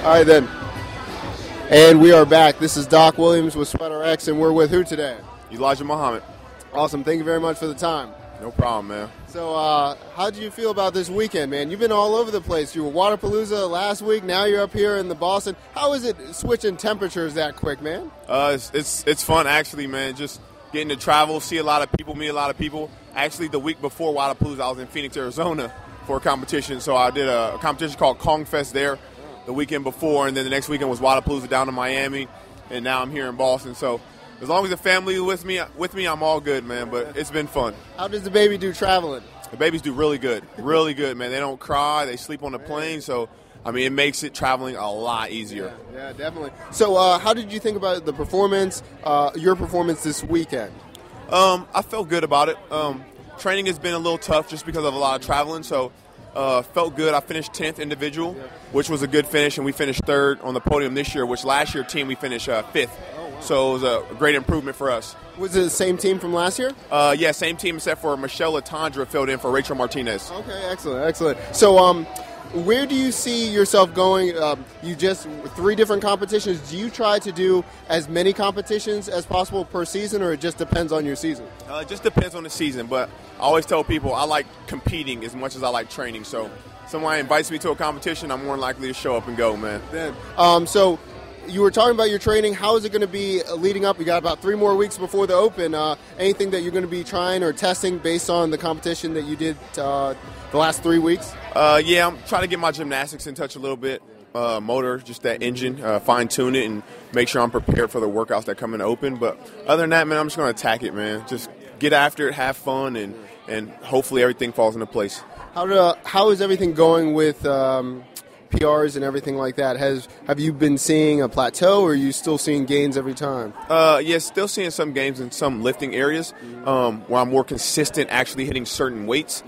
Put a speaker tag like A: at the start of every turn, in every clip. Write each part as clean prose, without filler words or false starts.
A: All right, then. And we are back. This is Doc Williams with Sweater X, and we're with who today?
B: Elijah Muhammad.
A: Awesome. Thank you very much for the time.
B: No problem, man.
A: So how did you feel about this weekend, man? You've been all over the place. You were Waterpalooza last week. Now you're up here in the Boston. How is it switching temperatures that quick, man?
B: It's fun, actually, man. Just getting to travel, see a lot of people, meet a lot of people. Actually, the week before Waterpalooza, I was in Phoenix, Arizona for a competition. So I did a competition called Kong Fest there the weekend before, and then the next weekend was Waterpalooza down in Miami, and now I'm here in Boston. So as long as the family is with me, I'm all good, man. But it's been fun.
A: How does the baby do traveling?
B: The babies do really good, man. They don't cry. They sleep on the plane. So, I mean, it makes it traveling a lot easier.
A: Yeah, definitely. So how did you think about the performance, your performance this weekend?
B: I felt good about it. Training has been a little tough just because of a lot of traveling. So felt good. I finished 10th individual, which was a good finish, and we finished 3rd on the podium this year, which last year team we finished 5th. So it was a great improvement for us.
A: Was it the same team from last year?
B: Yeah, same team except for Michelle Latondra filled in for Rachel Martinez.
A: Okay, excellent. So where do you see yourself going? You just 3 different competitions. Do you try to do as many competitions as possible per season, or it just depends on your season?
B: It just depends on the season, but I always tell people I like competing as much as I like training. So someone invites me to a competition, I'm more likely to show up and go, man.
A: So you were talking about your training. How is it going to be leading up? You got about 3 more weeks before the Open. Anything that you're going to be trying or testing based on the competition that you did the last 3 weeks?
B: Yeah, I'm trying to get my gymnastics in touch a little bit. Motor, just that engine, fine-tune it and make sure I'm prepared for the workouts that come in the Open. But other than that, man, I'm just going to attack it, man. Just get after it, have fun, and hopefully everything falls into place.
A: How is everything going with PRs and everything like that? Have you been seeing a plateau, or are you still seeing gains every time?
B: Yeah, still seeing some gains in some lifting areas where I'm more consistent actually hitting certain weights.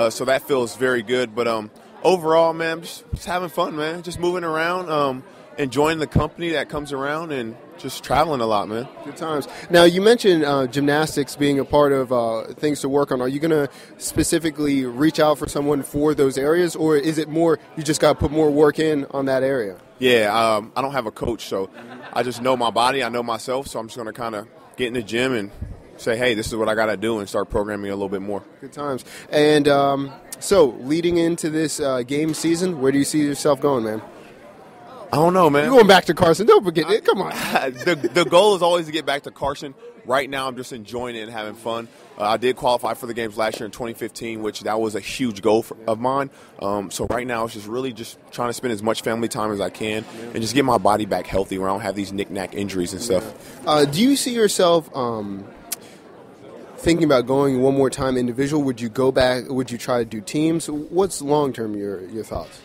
B: So that feels very good. But overall, man, I'm just having fun, man. Just moving around, enjoying the company that comes around, and just traveling a lot, man.
A: Good times. Now, you mentioned gymnastics being a part of things to work on. Are you going to specifically reach out for someone for those areas, or is it more you just got to put more work in on that area?
B: Yeah, I don't have a coach, so I just know my body. I know myself, so I'm just going to kind of get in the gym and say, hey, this is what I got to do, and start programming a little bit more.
A: Good times. And so leading into this game season, where do you see yourself going, man?
B: I don't know, man.
A: You're going back to Carson. Don't forget it. Come on.
B: The goal is always to get back to Carson. Right now, I'm just enjoying it and having fun. I did qualify for the games last year in 2015, which that was a huge goal of mine. So right now, it's just really just trying to spend as much family time as I can and just get my body back healthy where I don't have these knick-knack injuries and stuff.
A: Do you see yourself thinking about going one more time individual? Would you go back? Would you try to do teams? What's long-term your thoughts?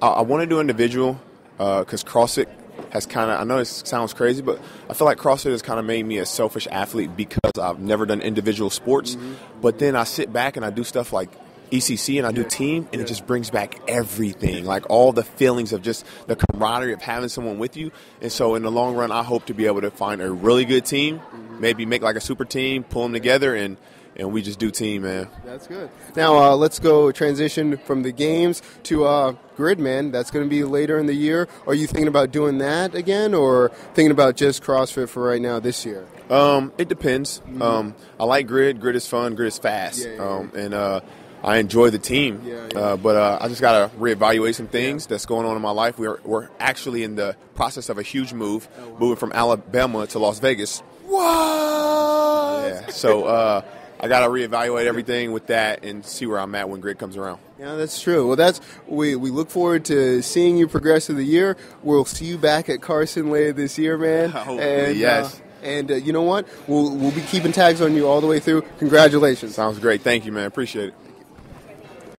B: I want to do individual because CrossFit has kind of, I know it sounds crazy, but I feel like CrossFit has kind of made me a selfish athlete because I've never done individual sports. But then I sit back and I do stuff like ECC and I do team, and it just brings back everything, like all the feelings of just the camaraderie of having someone with you. And so in the long run, I hope to be able to find a really good team, maybe make like a super team, pull them together, and we just do team, man. That's
A: good. Now, let's go transition from the games to Grid, man. That's going to be later in the year. Are you thinking about doing that again, or thinking about just CrossFit for right now this year?
B: It depends. I like Grid. Grid is fun. Grid is fast. And I enjoy the team. But I just got to reevaluate some things that's going on in my life. We're actually in the process of a huge move, moving from Alabama to Las Vegas.
A: What?
B: Yeah. So I got to reevaluate everything with that and see where I'm at when Grid comes around.
A: Yeah, that's true. Well, we look forward to seeing you progress through the year. We'll see you back at Carson later this year, man.
B: Hopefully, yes.
A: And you know what? We'll be keeping tags on you all the way through. Congratulations.
B: Sounds great. Thank you, man. Appreciate it.